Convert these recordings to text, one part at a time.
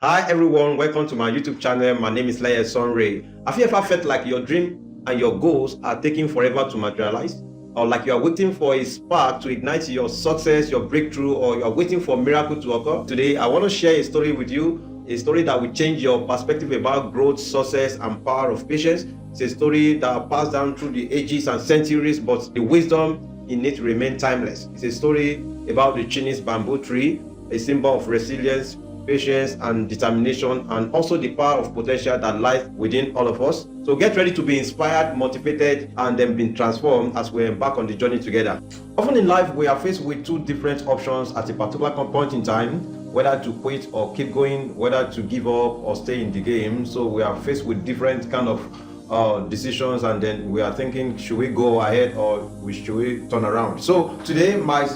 Hi everyone, welcome to my YouTube channel. My name is Laye Sonray. Have you ever felt like your dream and your goals are taking forever to materialize? Or like you are waiting for a spark to ignite your success, your breakthrough, or you are waiting for a miracle to occur? Today, I want to share a story with you, a story that will change your perspective about growth, success, and power of patience. It's a story that passed down through the ages and centuries, but the wisdom in it remains timeless. It's a story about the Chinese bamboo tree, a symbol of resilience, patience, and determination, and also the power of potential that lies within all of us. So get ready to be inspired, motivated, and then be transformed as we embark on the journey together. Often in life, we are faced with two different options at a particular point in time, whether to quit or keep going, whether to give up or stay in the game. So we are faced with different kind of decisions, and then we are thinking, should we go ahead or should we turn around? So today, my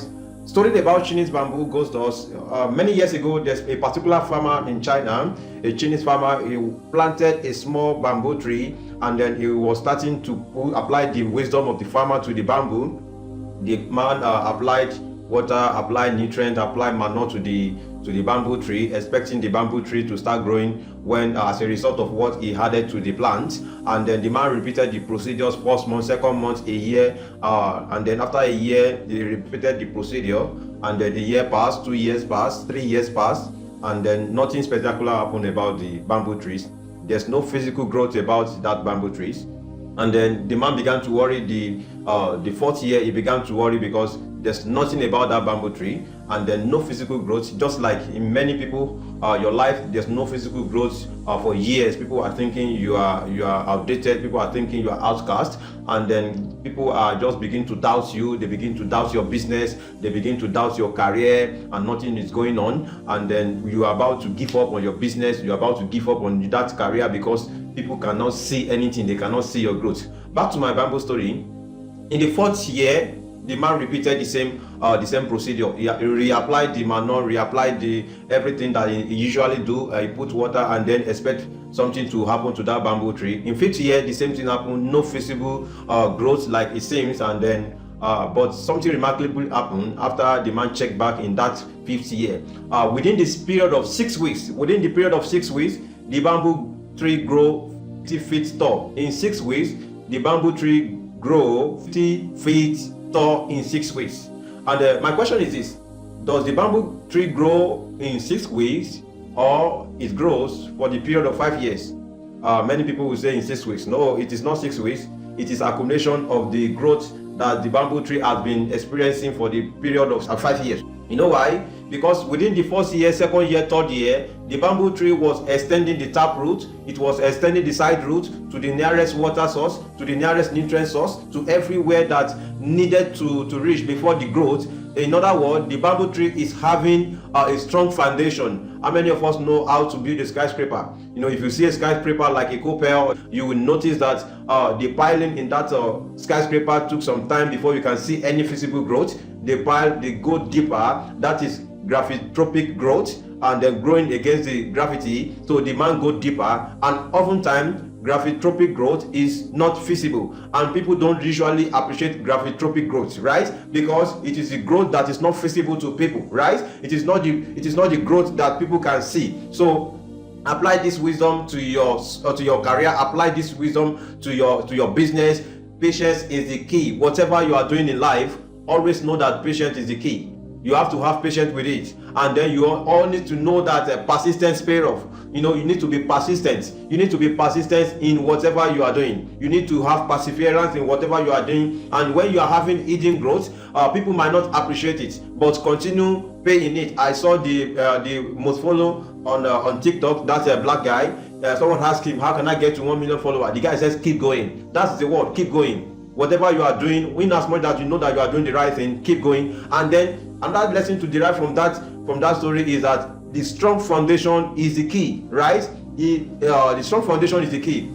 story about Chinese bamboo goes to us. Many years ago, there's a particular farmer in China, a Chinese farmer. He planted a small bamboo tree, and then he was starting to apply the wisdom of the farmer to the bamboo. The man applied water, applied nutrient, applied manure to the bamboo tree, expecting the bamboo tree to start growing. When as a result of what he added to the plant, and then the man repeated the procedures, first month, second month, a year, and then after a year he repeated the procedure, and then the year passed, 2 years passed, 3 years passed, and then nothing spectacular happened about the bamboo trees. There's no physical growth about that bamboo trees. And then the man began to worry. The fourth year he began to worry because there's nothing about that bamboo tree, and then no physical growth. Just like in many people, your life, there's no physical growth for years. People are thinking you are outdated. People are thinking you are outcast, and then people are just begin to doubt you. They begin to doubt your business. They begin to doubt your career, and nothing is going on. And then you are about to give up on your business. You're about to give up on that career because people cannot see anything. They cannot see your growth. Back to my bamboo story. In the fourth year, the man repeated the same procedure. He reapplied the manure, reapplied the everything that he usually do. He put water and then expect something to happen to that bamboo tree. In fifth year, the same thing happened. No visible growth like it seems, and then but something remarkable happened after the man checked back in that fifth year. Within the period of 6 weeks, the bamboo tree grew 50 feet tall. In 6 weeks, the bamboo tree grew 50 feet tall in 6 weeks. And my question is this: does the bamboo tree grow in 6 weeks, or it grows for the period of 5 years? Many people will say in 6 weeks. No, it is not 6 weeks. It is accumulation of the growth that the bamboo tree has been experiencing for the period of 5 years. You know why? Because within the first year, second year, third year, the bamboo tree was extending the tap root, it was extending the side root to the nearest water source, to the nearest nutrient source, to everywhere that needed to reach before the growth. In other words, the bamboo tree is having a strong foundation. How many of us know how to build a skyscraper? You know, if you see a skyscraper like a couple, you will notice that the piling in that skyscraper took some time before you can see any visible growth. They go deeper. That is gravitropic growth, and then growing against the gravity. So the man go deeper, and oftentimes gravitropic growth is not feasible, and people don't usually appreciate gravitropic growth, right? Because it is the growth that is not feasible to people, right? It is not the growth that people can see. So apply this wisdom to your career. Apply this wisdom to your business. Patience is the key. Whatever you are doing in life, always know that patience is the key. You have to have patience with it, and then you all need to know that persistence pays off. You know, you need to be persistent. You need to be persistent in whatever you are doing. You need to have perseverance in whatever you are doing. And when you are having hidden growth, people might not appreciate it, but continue paying it. I saw the most follow on TikTok. That's a black guy. Someone asked him, "How can I get to 1 million followers?" The guy says, "Keep going." That's the word. Keep going. Whatever you are doing, in as much that you know that you are doing the right thing, keep going. And then another lesson to derive from that story is that the strong foundation is the key, right? The strong foundation is the key.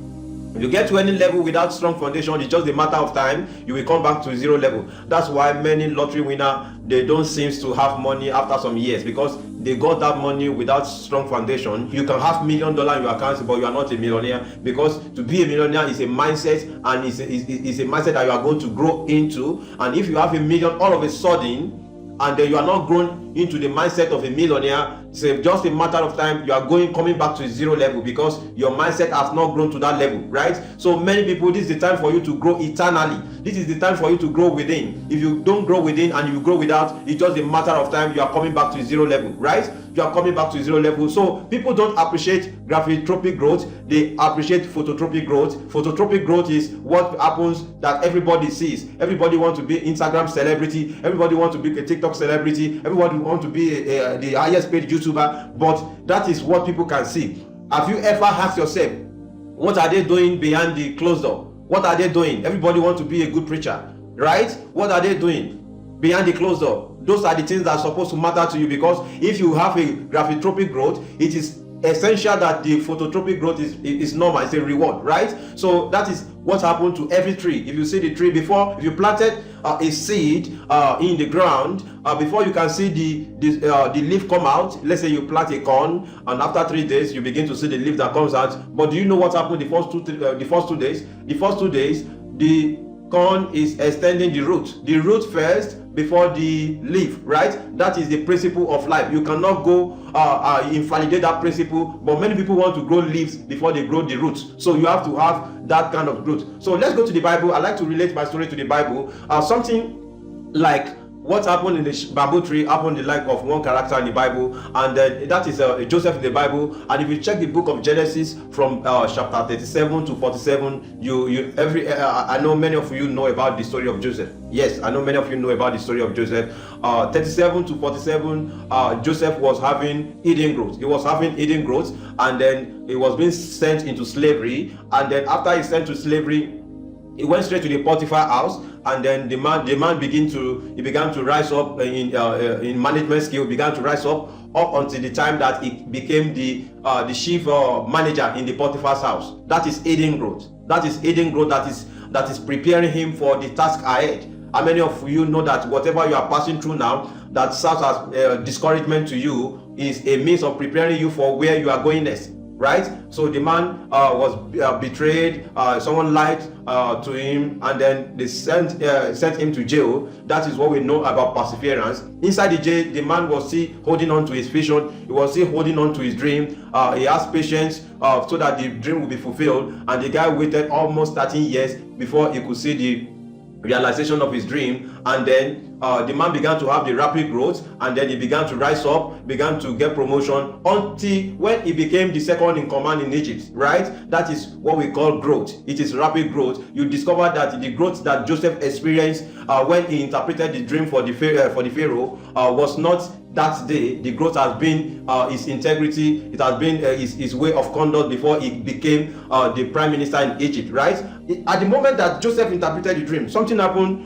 If you get to any level without strong foundation, it's just a matter of time. You will come back to zero level. That's why many lottery winners, they don't seem to have money after some years, because they got that money without strong foundation. You can have $1 million in your account, but you are not a millionaire, because to be a millionaire is a mindset, and it's a mindset that you are going to grow into. And if you have $1 million all of a sudden, and then you are not grown into the mindset of a millionaire, it's just a matter of time. You are coming back to zero level because your mindset has not grown to that level, right? So many people, this is the time for you to grow eternally. This is the time for you to grow within. If you don't grow within and you grow without, it's just a matter of time. You are coming back to zero level, right? You are coming back to zero level. So people don't appreciate gravitropic growth, they appreciate phototropic growth. Phototropic growth is what happens that everybody sees. Everybody wants to be Instagram celebrity, everybody wants to be a TikTok celebrity, everybody wants to be the highest paid YouTuber, but that is what people can see. Have you ever asked yourself, what are they doing behind the closed door? What are they doing? Everybody wants to be a good preacher, right? What are they doing behind the closed door? Those are the things that are supposed to matter to you, because if you have a gravitropic growth, it is essential that the phototropic growth is normal. It's a reward, right? So that is what happened to every tree. If you see the tree before, if you planted a seed in the ground, before you can see the leaf come out. Let's say you plant a corn, and after 3 days you begin to see the leaf that comes out. But do you know what happened the first 2 days? The first 2 days, the corn is extending the root first before the leaf, right? That is the principle of life. You cannot go invalidate that principle, but many people want to grow leaves before they grow the roots. So you have to have that kind of growth. So let's go to the Bible. I like to relate my story to the Bible. Something like what happened in the bamboo tree happened in the life of one character in the Bible, and that is Joseph in the Bible. And if you check the book of Genesis from chapter 37 to 47, I know many of you know about the story of Joseph. Yes, I know many of you know about the story of Joseph. 37 to 47, Joseph was having eating growth. He was having eating growth, and then he was being sent into slavery. And then after he sent to slavery, he went straight to the Potiphar house, and then the man began to rise up in management skill, began to rise up until the time that he became the chief manager in the Potiphar's house. That is aiding growth. That is aiding growth. That is preparing him for the task ahead. How many of you know that whatever you are passing through now that serves as discouragement to you is a means of preparing you for where you are going next? Right? So the man was betrayed, someone lied to him, and then they sent him to jail. That is what we know about perseverance. Inside the jail, the man was still holding on to his vision. He was still holding on to his dream. He has patience so that the dream will be fulfilled, and the guy waited almost 13 years before he could see the realization of his dream. And then the man began to have the rapid growth, and then he began to rise up, began to get promotion, until when he became the second in command in Egypt, right? That is what we call growth. It is rapid growth. You discover that the growth that Joseph experienced when he interpreted the dream for the Pharaoh was not that day. The growth has been his integrity. It has been his way of conduct before he became the prime minister in Egypt, right? At the moment that Joseph interpreted the dream, something happened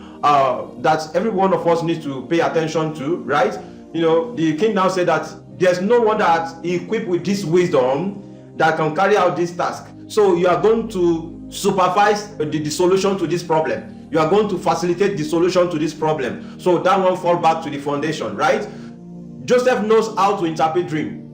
that every one of us needs to pay attention to, right? You know, the king now said that there's no one that is equipped with this wisdom that can carry out this task. So you are going to supervise the solution to this problem. You are going to facilitate the solution to this problem. So that one fall back to the foundation, right? Joseph knows how to interpret dream.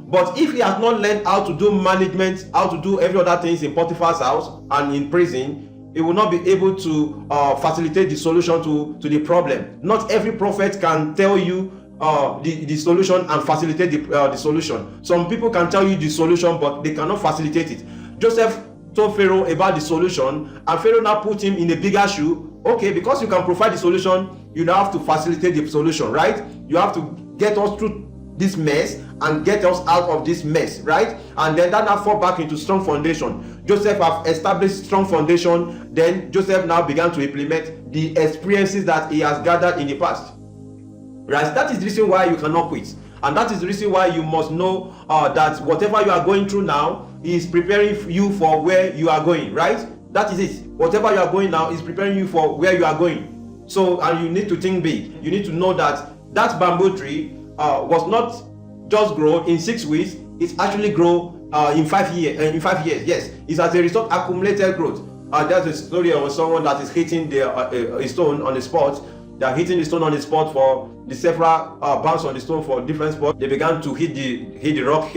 But if he has not learned how to do management, how to do every other things in Potiphar's house and in prison, he will not be able to facilitate the solution to the problem. Not every prophet can tell you the solution and facilitate the solution. Some people can tell you the solution, but they cannot facilitate it. Joseph told Pharaoh about the solution, and Pharaoh now put him in a bigger shoe. Okay, because you can provide the solution, you now have to facilitate the solution, right? You have to get us through this mess and get us out of this mess, right? And then that now fall back into strong foundation. Joseph have established strong foundation. Then Joseph now began to implement the experiences that he has gathered in the past, right? That is the reason why you cannot quit, and that is the reason why you must know that whatever you are going through now is preparing you for where you are going, right? That is it. Whatever you are going now is preparing you for where you are going. So, and you need to think big. You need to know that that bamboo tree was not just grow in 6 weeks. It's actually grow in 5 years. In 5 years, yes, it's as a result accumulated growth. There's a story of someone that is hitting a stone on the spot. They are hitting the stone on the spot for the several bounce on the stone for different spots. They began to hit the rock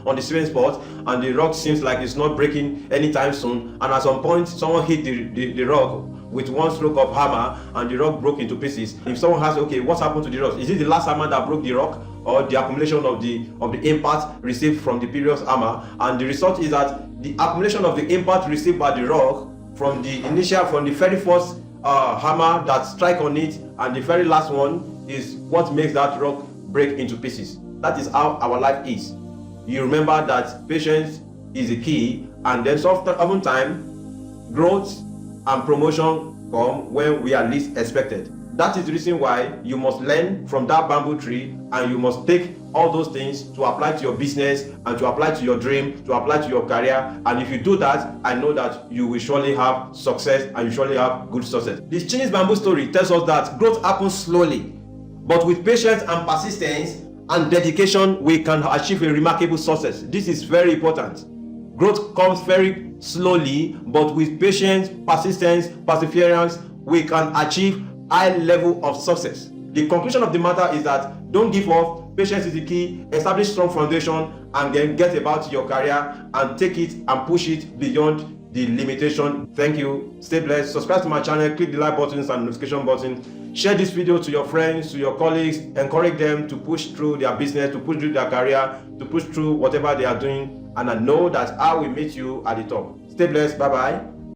on the same spot, and the rock seems like it's not breaking anytime soon. And at some point, someone hit the rock with one stroke of hammer and the rock broke into pieces. If someone asks, okay, what happened to the rock? Is it the last hammer that broke the rock, or the accumulation of the impact received from the previous hammer? And the result is that the accumulation of the impact received by the rock from the very first hammer that strike on it and the very last one is what makes that rock break into pieces. That is how our life is. You remember that patience is the key, and then oftentimes growth and promotion come when we are least expected. That is the reason why you must learn from that bamboo tree, and you must take all those things to apply to your business and to apply to your dream, to apply to your career. And if you do that, I know that you will surely have success, and you surely have good success. This Chinese bamboo story tells us that growth happens slowly, but with patience and persistence and dedication, we can achieve a remarkable success. This is very important. Growth comes very slowly, but with patience, persistence, perseverance, we can achieve high level of success. The conclusion of the matter is that don't give up. Patience is the key. Establish strong foundation, and then get about your career and take it and push it beyond the limitation. Thank you. Stay blessed. Subscribe to my channel. Click the like buttons and notification button. Share this video to your friends, to your colleagues. Encourage them to push through their business, to push through their career, to push through whatever they are doing. And I know that I will meet you at the top. Stay blessed. Bye bye.